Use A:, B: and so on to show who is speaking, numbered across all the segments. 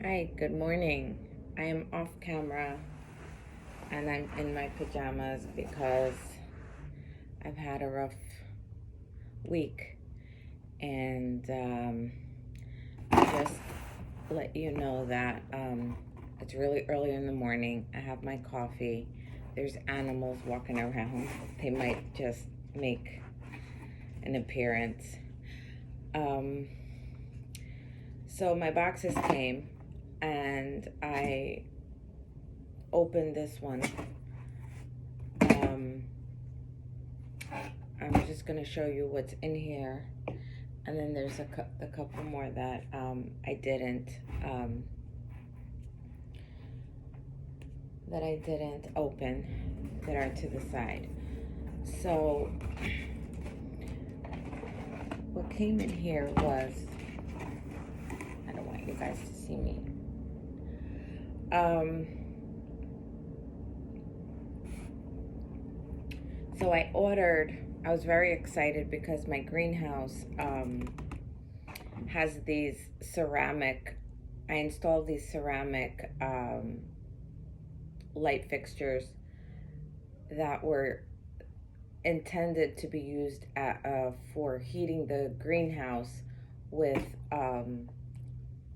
A: Hi, good morning. I am off camera and I'm in my pajamas because I've had a rough week. And just let you know that it's really early in the morning. I have my coffee. There's animals walking around. They might just make an appearance. Um, so my boxes came and I opened this one. I'm just going to show you what's in here, and then there's a couple more that I didn't open that are to the side. So what came in here was, I don't want you guys to see me. So I was very excited because my greenhouse has these I installed these ceramic light fixtures that were intended to be used for heating the greenhouse with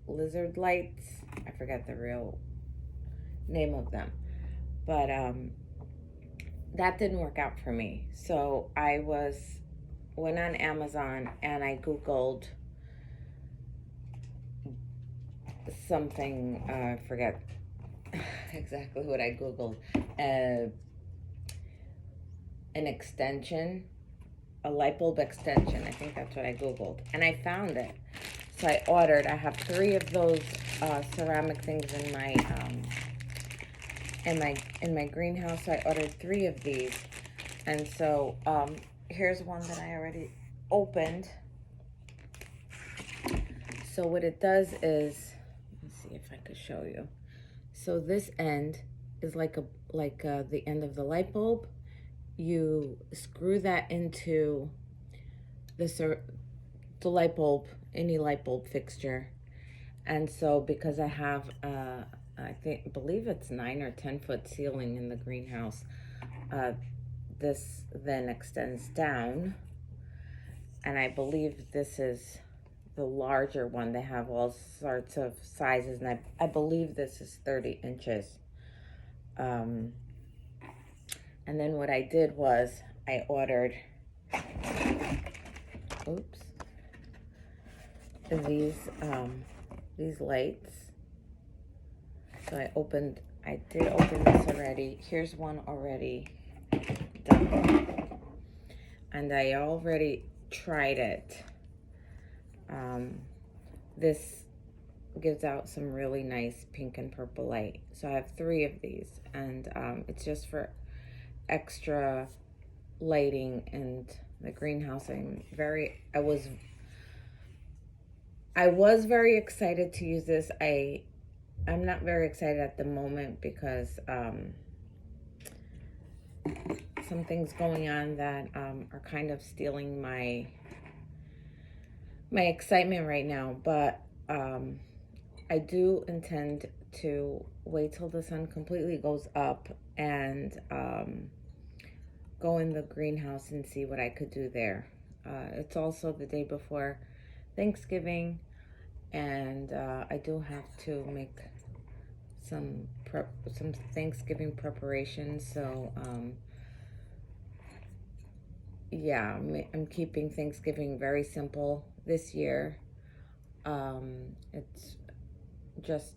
A: lizard lights. I forget the real name of them, but that didn't work out for me. So went on Amazon and I Googled something. I forget exactly what I Googled. An extension, a light bulb extension. I think that's what I Googled, and I found it. So I ordered. I have 3 of those ceramic things in my greenhouse. So I ordered 3 of these, and so here's one that I already opened. So what it does is, let's see if I could show you. So this end is like the end of the light bulb. You screw that into the light bulb, any light bulb fixture. And so because I have believe it's 9 or 10 foot ceiling in the greenhouse, this then extends down, and I believe this is the larger one. They have all sorts of sizes, and I believe this is 30 inches. And then what I did was I ordered, these lights. So I did open this already. Here's one already done. And I already tried it. This gives out some really nice pink and purple light. So I have 3 of these, and it's just for extra lighting in the greenhouse. I was very excited to use this. I'm not very excited at the moment because some things going on that are kind of stealing my excitement right now. But I do intend to wait till the sun completely goes up and go in the greenhouse and see what I could do there. It's also the day before Thanksgiving, and I do have to make some Thanksgiving preparations. So yeah, I'm keeping Thanksgiving very simple this year. It's just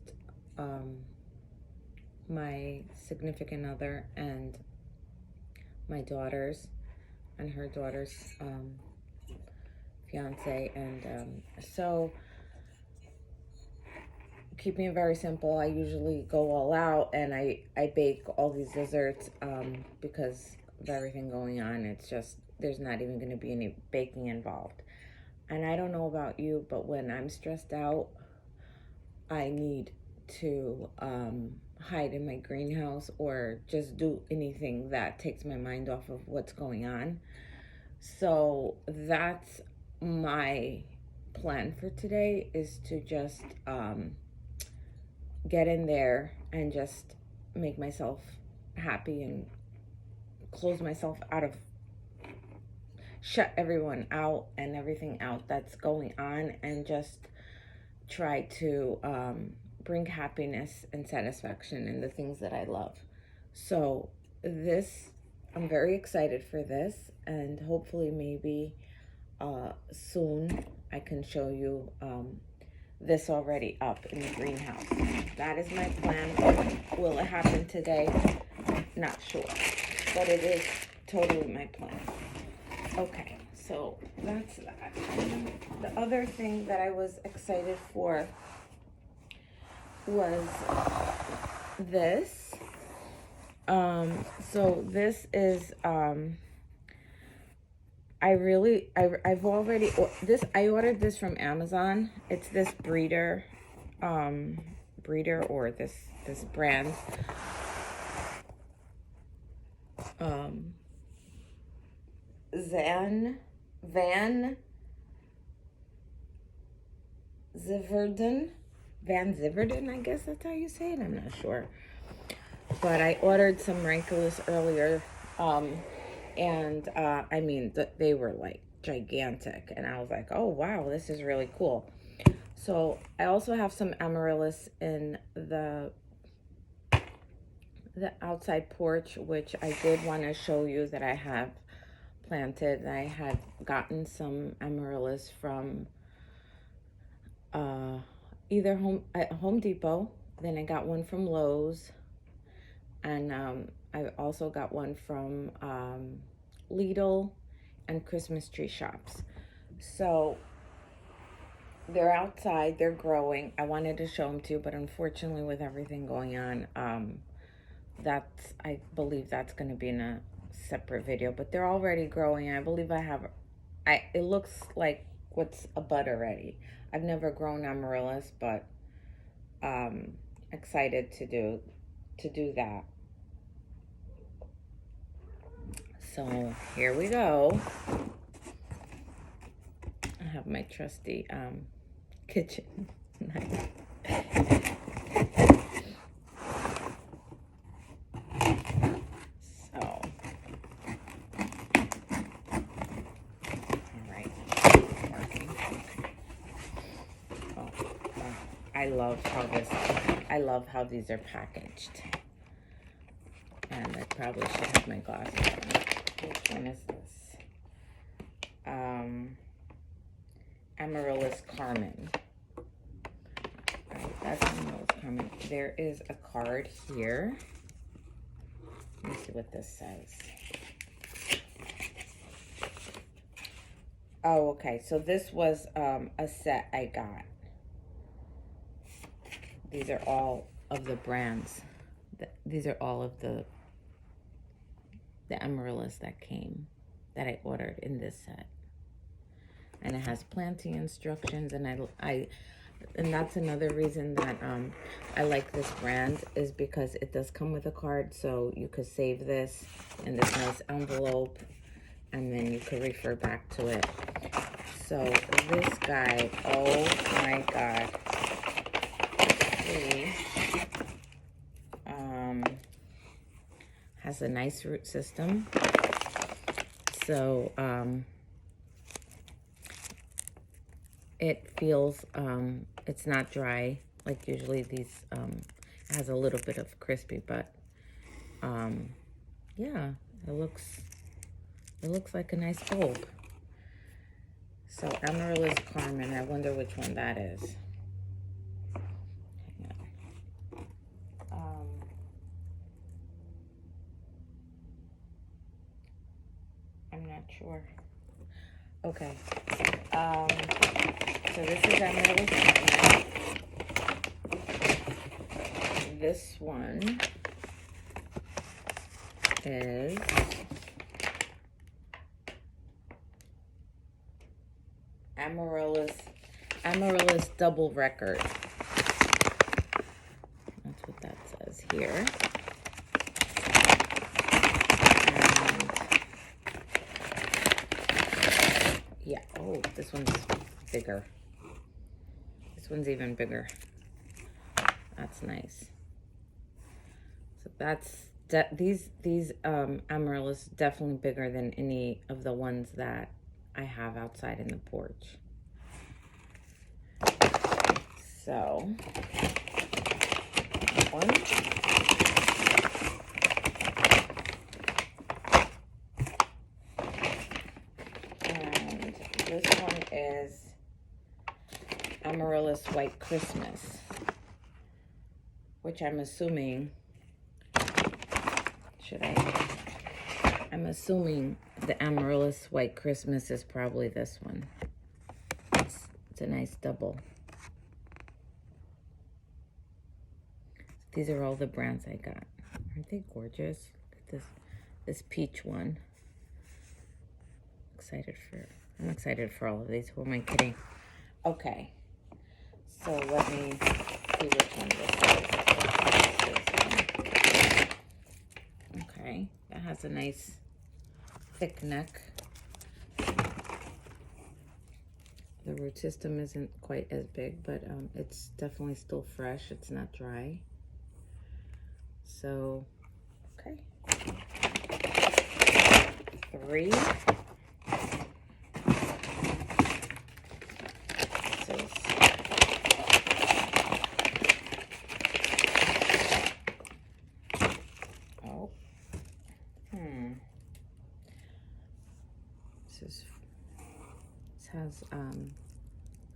A: my significant other and my daughters and her daughter's fiance, and so keeping it very simple. I usually go all out and I bake all these desserts because of everything going on. It's just, there's not even going to be any baking involved. And I don't know about you, but when I'm stressed out, I need to hide in my greenhouse or just do anything that takes my mind off of what's going on. So that's my plan for today, is to just get in there and just make myself happy and close myself out of, shut everyone out and everything out that's going on, and just try to bring happiness and satisfaction in the things that I love. So this, I'm very excited for this, and hopefully maybe soon I can show you this already up in the greenhouse. That is my plan. Will it happen today? Not sure, but it is totally my plan. Okay, so that's that. The other thing that I was excited for was this. So this is I've already this I ordered this from Amazon. It's this breeder or this brand. Van Ziverden, I guess that's how you say it. I'm not sure. But I ordered some ranculus earlier, and I mean, they were like gigantic, and I was like, oh wow, this is really cool. So I also have some amaryllis in the outside porch, which I did want to show you that I have planted. I had gotten some amaryllis from either Home Depot, then I got one from Lowe's, and I also got one from Lidl and Christmas tree shops. So they're outside, they're growing. I wanted to show them to you, but unfortunately with everything going on, I believe that's going to be in a separate video, but they're already growing. I believe it looks like what's a bud already. I've never grown amaryllis, but excited to do that. So here we go. I have my trusty kitchen knife. I love how these are packaged. And I probably should have my glasses on. Which one is this? Amaryllis Carmen. Right, that's Amaryllis Carmen. There is a card here. Let me see what this says. Oh, okay. So this was a set I got. These are all of the brands. These are all of the amaryllis that I ordered in this set. And it has planting instructions, and and that's another reason that I like this brand, is because it does come with a card, so you could save this in this nice envelope, and then you could refer back to it. So this guy, oh my God. Has a nice root system. So it feels, it's not dry like usually these, it has a little bit of crispy, but yeah, it looks like a nice bulb. So Amaryllis Carmen, I wonder which one that is. I'm not sure. Okay. So this is Amaryllis Carmen. This one is Amaryllis Double Record. That's what that says here. Yeah, oh, this one's bigger. This one's even bigger. That's nice. So that's these amaryllis definitely bigger than any of the ones that I have outside in the porch. So one. And this one is Amaryllis White Christmas, which I'm assuming, I'm assuming the Amaryllis White Christmas is probably this one. It's a nice double. These are all the brands I got. Aren't they gorgeous? Look at this peach one. I'm excited for all of these. Who am I kidding? Okay. So let me see which one this is. Okay. That has a nice thick neck. The root system isn't quite as big, but it's definitely still fresh. It's not dry. So, okay. 3. This has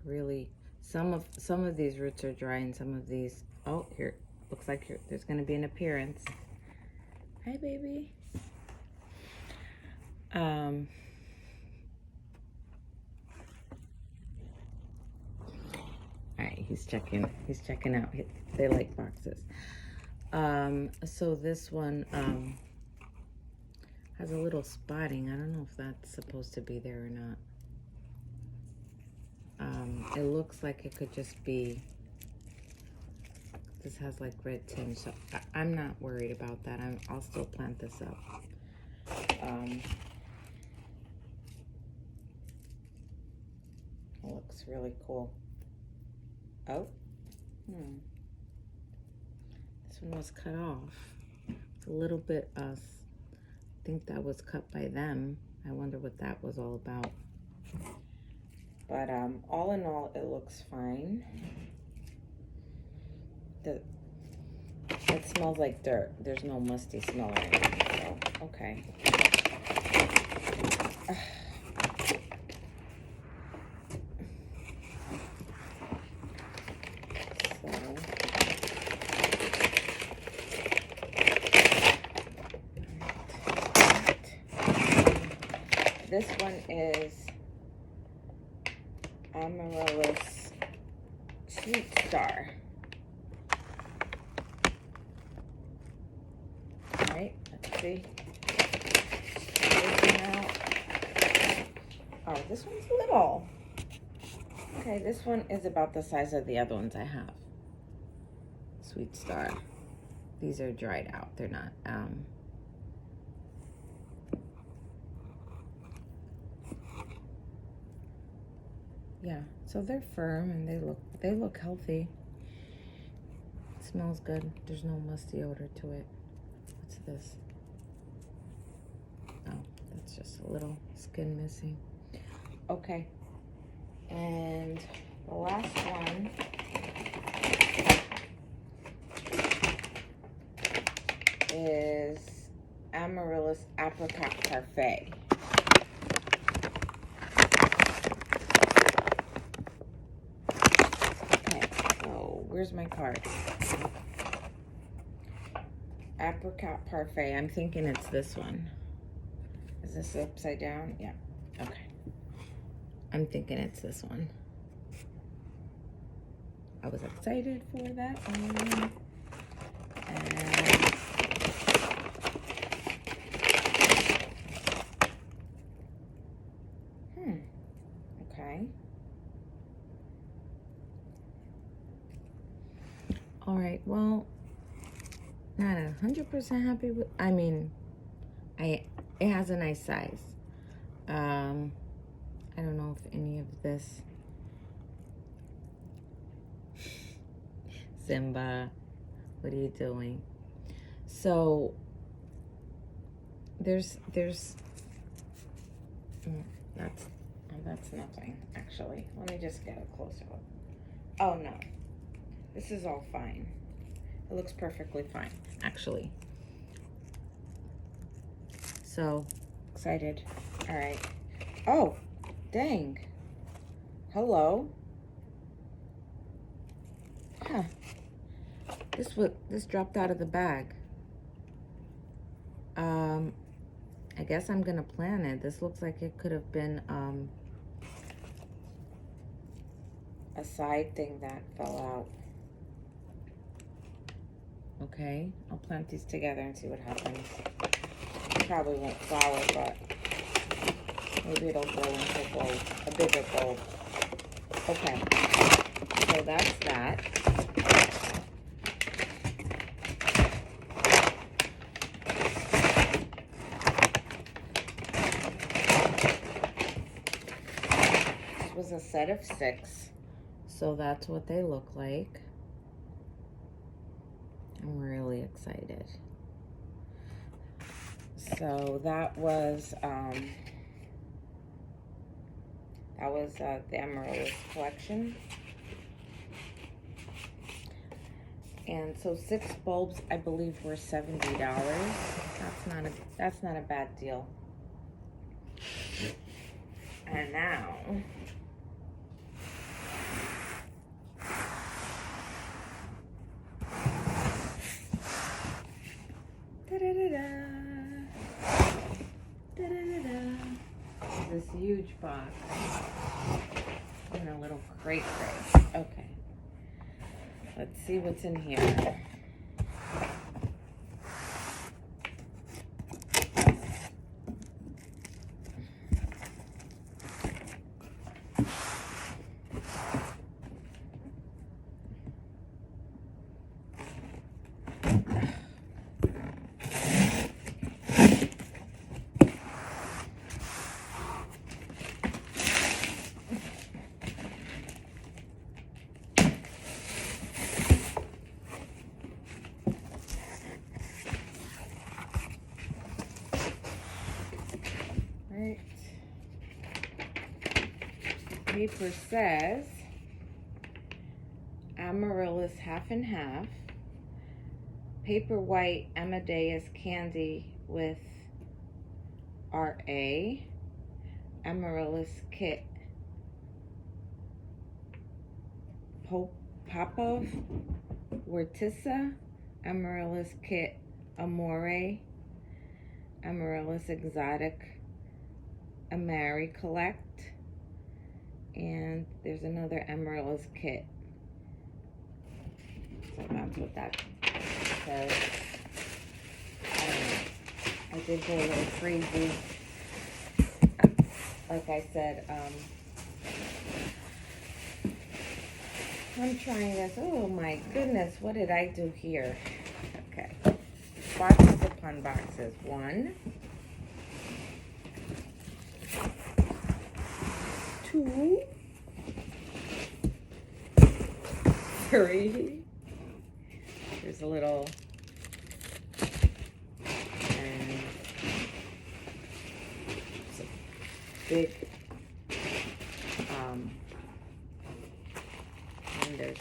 A: really some of these roots are dry and some of these. Oh, here looks like there's going to be an appearance. Hi, baby. All right, he's checking out. They like boxes. So this one has a little spotting. I don't know if that's supposed to be there or not. It looks like it could just be, this has like red tinge, so I'm not worried about that. I'll still plant this up. It looks really cool. Oh, this one was cut off. It's a little bit, I think that was cut by them. I wonder what that was all about. But all in all, it looks fine. It smells like dirt. There's no musty smell or anything, so okay. This one is Amaryllis Sweet Star. All right, let's see. Oh, this one's little. Okay, this one is about the size of the other ones I have. Sweet Star. These are dried out. They're not. Yeah, so they're firm and they look healthy. It smells good. There's no musty odor to it. What's this? Oh, that's just a little skin missing. Okay. And the last one is Amaryllis Apricot Parfait. Where's my card? Apricot Parfait. I'm thinking it's this one. Is this upside down? Yeah. Okay. I'm thinking it's this one. I was excited for that one. And okay. All right, well, not 100% happy with, I mean, it has a nice size. I don't know if any of this, Simba, what are you doing? So there's that's nothing, actually. Let me just get a closer look. Oh no, this is all fine. It looks perfectly fine, actually. So excited. All right. Oh, dang. Hello. Huh. This dropped out of the bag. I guess I'm gonna plan it. This looks like it could have been a side thing that fell out. Okay, I'll plant these together and see what happens. It probably won't flower, but maybe it'll grow into a bulb, a bigger bulb. Okay, so that's that. This was a set of 6, so that's what they look like. I'm really excited. So that was the Amaryllis collection. And so 6 bulbs, I believe, were $70. That's not a bad deal. And now this huge box in a little crate. Okay, let's see what's in here. Paper says Amaryllis half and half, paper white Amadeus candy with RA, Amaryllis kit, Popov, Wertissa, Amaryllis kit, Amore, Amaryllis exotic, Amari collect, and there's another Amaryllis kit. So that's what that says. I don't know. I did go a little crazy. Like I said, I'm trying this. Oh my goodness, what did I do here? Okay. Boxes upon boxes. 1, 2, 3. There's a little, and it's a big, and there's,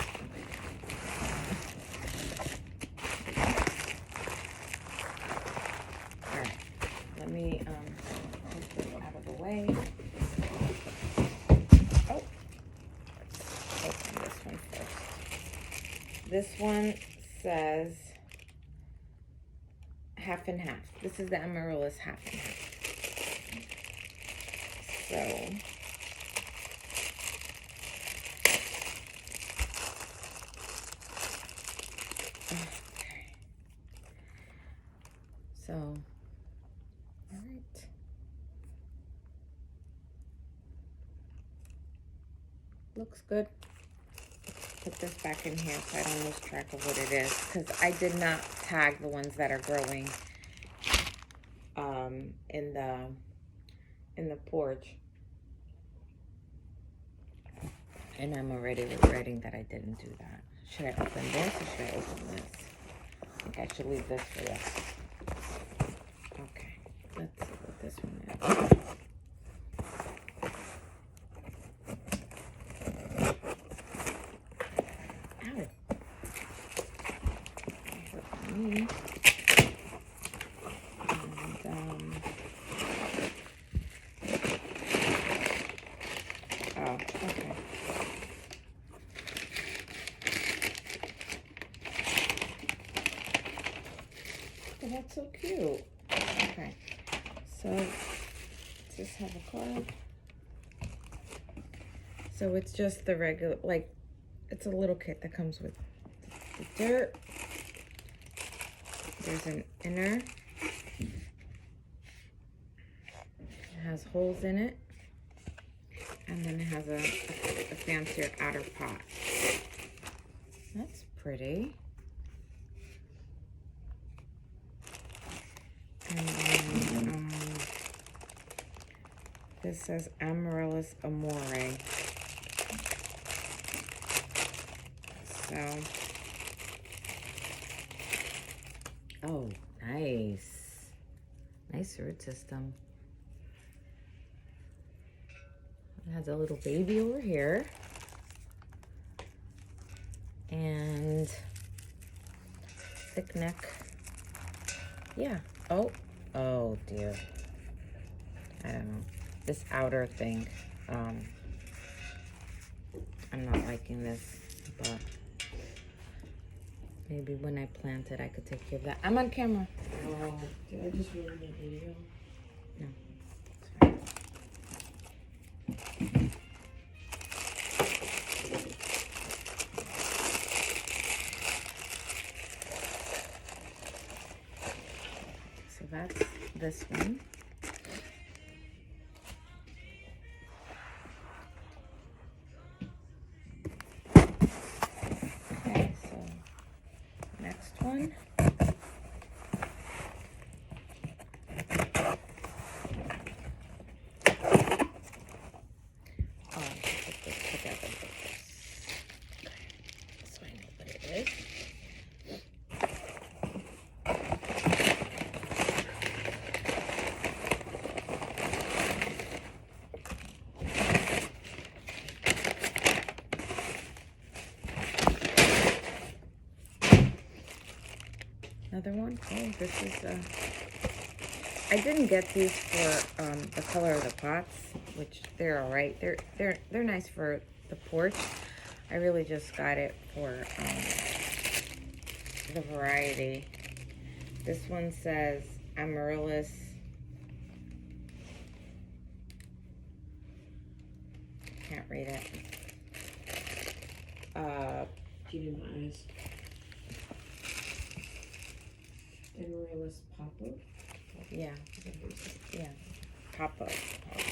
A: all right, let me take this out of the way. Oh, let's open this one first. This one says half and half. This is the Amaryllis half and half. So okay. So all right. Looks good. Put this back in here so I don't lose track of what it is, because I did not tag the ones that are growing in the porch, and I'm already regretting that I didn't do that. Should I open this or should I open this? I think I should leave this for this. Okay, let's see what this one is. Ow. For me. And, oh, okay. Oh, that's so cute. Okay, so let's just have a card. So it's just the regular, like, it's a little kit that comes with the dirt. There's an inner. It has holes in it. And then it has a fancier outer pot. That's pretty. And then this says Amarylis Amore. So, oh, nice. Nice root system. It has a little baby over here. And thick neck. Yeah. Oh dear. I don't know. This outer thing. I'm not liking this, but maybe when I plant it, I could take care of that. I'm on camera.
B: Oh, did I just ruin the video?
A: No. So that's this one. Okay, so next one. Oh, I should put this together with this. Okay, so I know what it is. Another one. Oh, this is I didn't get these for the color of the pots, which they're all right. They're nice for the porch. I really just got it for the variety. This one says Amarylis. Can't read it.
B: Give me my eyes. Amarylis Papa.
A: Yeah, yeah, Papa or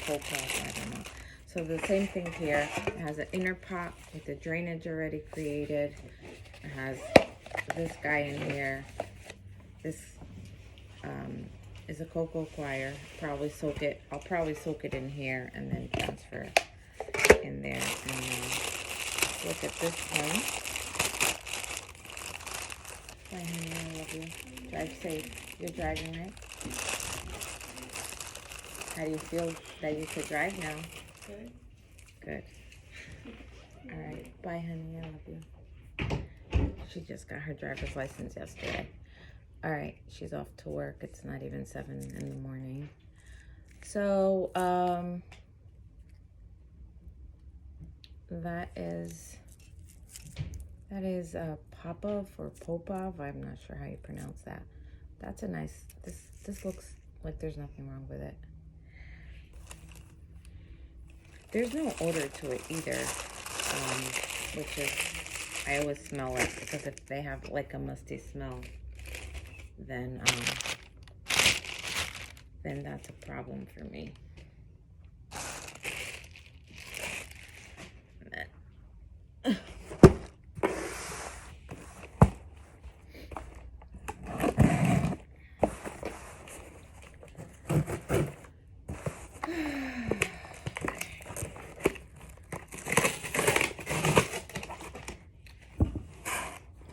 A: Copa, I don't know. So the same thing here. It has an inner pot with the drainage already created. It has this guy in here. This is a cocoa choir. I'll probably soak it in here and then transfer in there. And then look at this one. Bye, honey, I love you. Drive safe. You're driving, right? How do you feel that you could drive now?
B: Good.
A: Good. All right. Bye, honey. I love you. She just got her driver's license yesterday. All right. She's off to work. It's not even 7 in the morning. So, that is Popov or Popov. I'm not sure how you pronounce that. That's a nice, this looks like there's nothing wrong with it. There's no odor to it either, which is, I always smell it, because if they have like a musty smell, then that's a problem for me.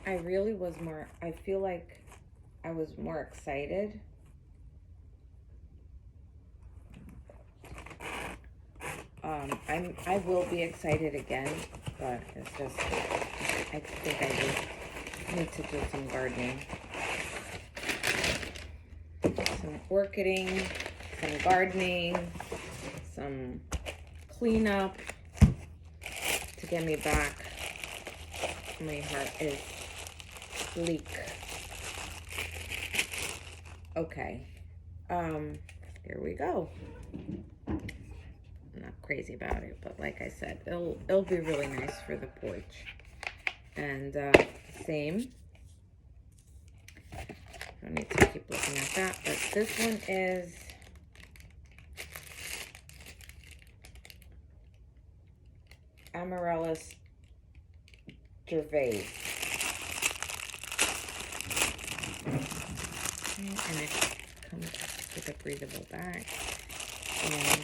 A: I really was more, I feel like I was more excited. I will be excited again, but it's just, I think I just need to do some gardening. Some orchiding, some gardening, some cleanup to get me back. My heart is bleak. Okay, here we go. I'm not crazy about it, but like I said, it'll be really nice for the porch. And same. I don't need to keep looking at that, but this one is Amaryllis Gervais. And it comes with a breathable bag. And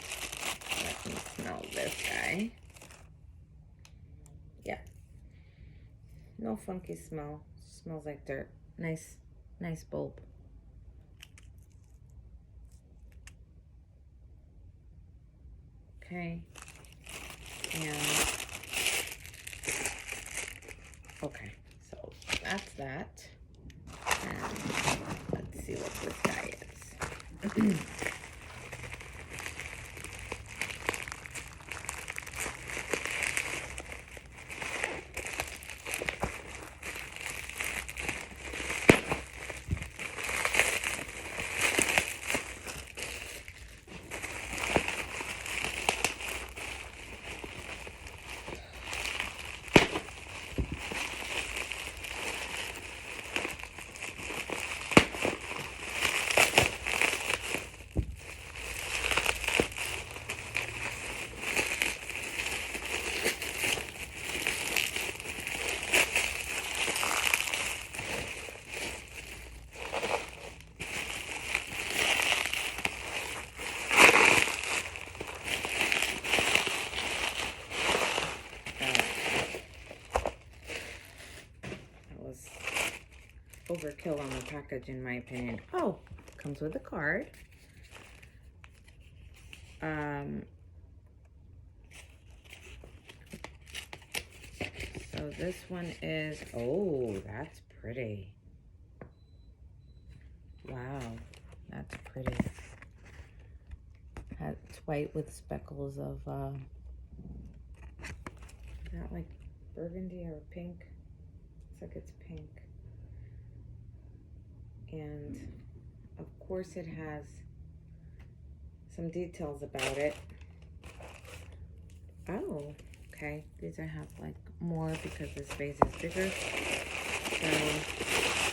A: let me smell this guy. Yeah. No funky smell. Smells like dirt. Nice bulb. Okay. And okay, so that's that. And let's see what this guy is. Overkill on the package, in my opinion. Oh, comes with a card. So this one is, oh, that's pretty. Wow, that's pretty. It's white with speckles of, is that like burgundy or pink? Looks like it's pink. And of course it has some details about it. Oh, okay. These I have like more because this vase is bigger.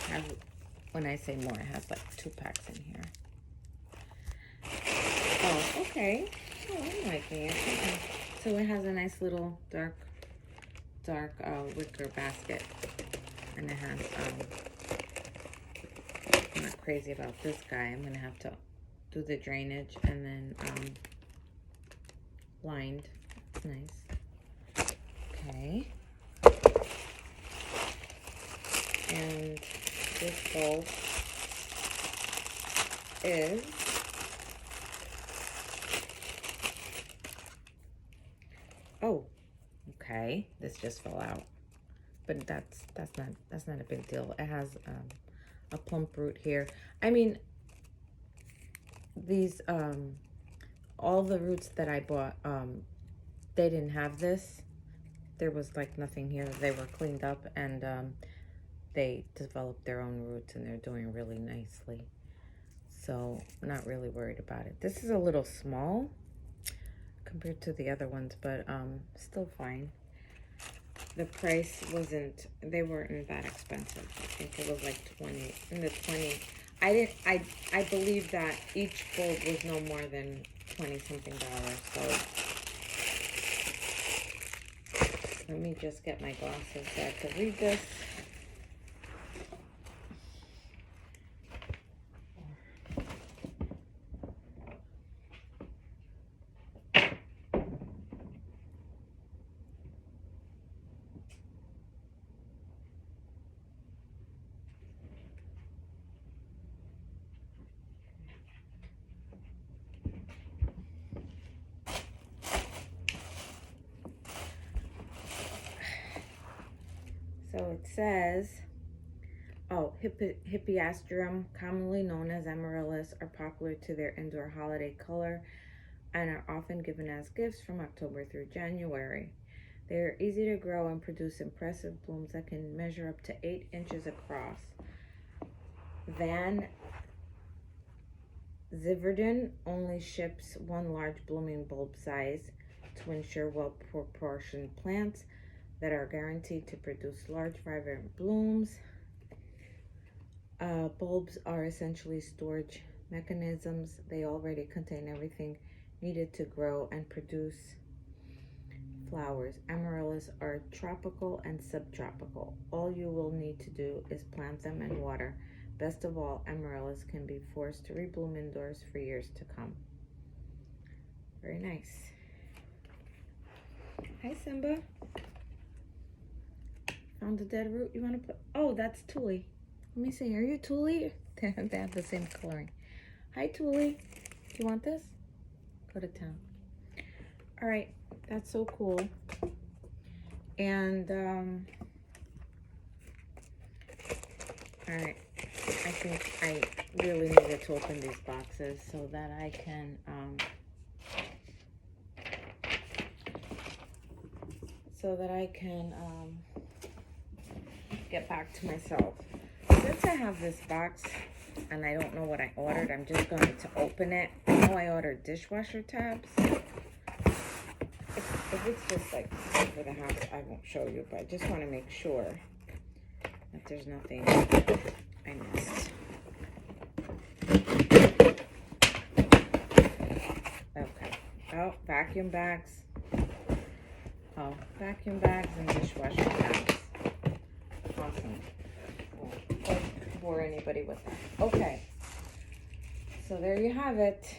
A: So when I say more, it has like 2 packs in here. Oh, okay. Oh, I'm liking it. Okay. So it has a nice little dark wicker basket, and it has I'm not crazy about this guy. I'm gonna have to do the drainage and then lined. That's nice. Okay. And this bulb is oh, okay. This just fell out, but that's not a big deal. It has a plump root here. I mean, these all the roots that I bought, they didn't have this. There was like nothing here. They were cleaned up, and they developed their own roots, and they're doing really nicely. So I'm not really worried about it. This is a little small compared to the other ones, but still fine. The price wasn't, they weren't that expensive. I think it was like 20, in the 20. I believe that each bulb was no more than 20 something dollars. So let me just get my glasses so I can read this. So it says, oh, Hippeastrum, commonly known as amaryllis, are popular to their indoor holiday color and are often given as gifts from October through January. They are easy to grow and produce impressive blooms that can measure up to 8 inches across. Van Ziverden only ships one large blooming bulb size to ensure well-proportioned plants that are guaranteed to produce large, vibrant blooms. Bulbs are essentially storage mechanisms. They already contain everything needed to grow and produce flowers. Amaryllis are tropical and subtropical. All you will need to do is plant them and water. Best of all, amaryllis can be forced to rebloom indoors for years to come. Very nice. Hi, Simba. Found a dead root you want to put? Oh, that's Tuli. Let me see. Are you Tuli? They have the same coloring. Hi, Tuli. Do you want this? Go to town. All right. That's so cool. And, all right. I think I really needed to open these boxes so that I can, get back to myself. Since I have this box and I don't know what I ordered, I'm just going to open it. I know I ordered dishwasher tabs. If it's just like for the house, I won't show you, but I just want to make sure that there's nothing I missed. Okay. Oh, vacuum bags. Oh, vacuum bags and dishwasher tabs. Awesome. Won't bore anybody with that. Okay. So there you have it.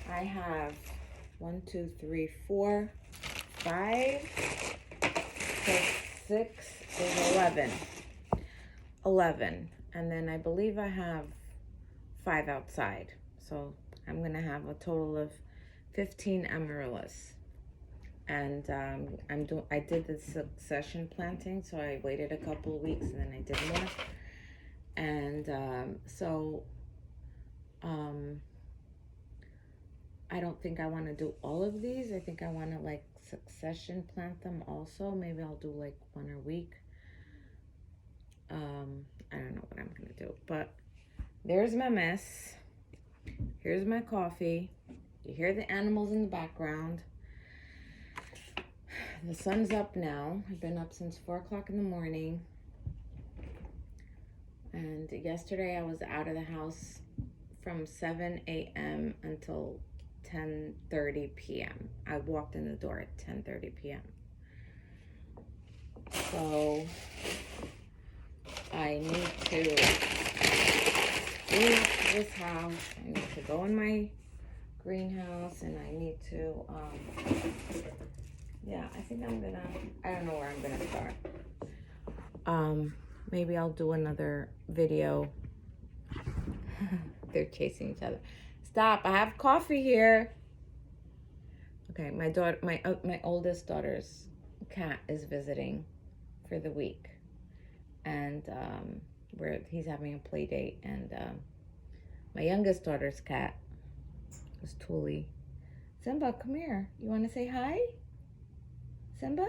A: I have 1, 2, 3, 4, 5, 6 is 11. 11. And then I believe I have 5 outside. So I'm going to have a total of 15 amaryllis. And I did the succession planting, so I waited a couple of weeks and then I did more. And I don't think I want to do all of these. I think I want to like succession plant them also. Maybe I'll do like 1 a week. I don't know what I'm gonna do, but there's my mess. Here's my coffee. You hear the animals in the background. The sun's up now. I've been up since 4 o'clock in the morning. And yesterday I was out of the house from 7 a.m. until 10:30 p.m. I walked in the door at 10:30 p.m. So I need to clean up this house. I need to go in my greenhouse, and I need to, yeah, I think I'm gonna, I don't know where I'm gonna start. Maybe I'll do another video. They're chasing each other. Stop, I have coffee here. Okay, my daughter, my oldest daughter's cat is visiting for the week. And he's having a play date, and my youngest daughter's cat was Tuli. Simba, come here. You want to say hi? Simba?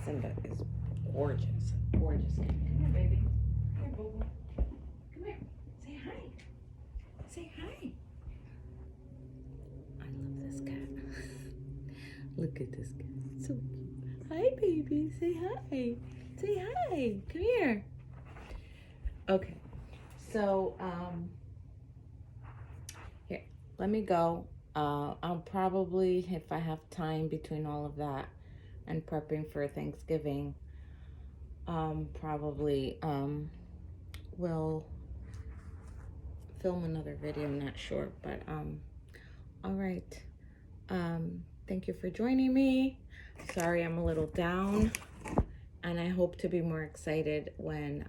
A: Simba is gorgeous. Gorgeous. Come here, baby. Come here, Bobo. Come here. Say hi. Say hi. I love this cat. Look at this cat. It's so cute. Hi, baby. Say hi. Say hi. Come here. Okay. So, here. Let me go. I'll probably, if I have time between all of that and prepping for Thanksgiving, probably will film another video. I'm not sure, but all right. Thank you for joining me. Sorry I'm a little down, and I hope to be more excited when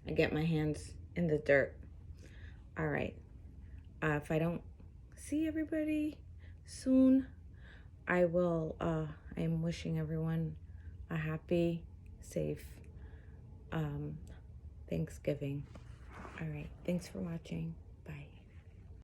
A: I get my hands in the dirt. All right. If I don't see everybody soon, I am wishing everyone a happy, safe Thanksgiving. All right. Thanks for watching. Bye.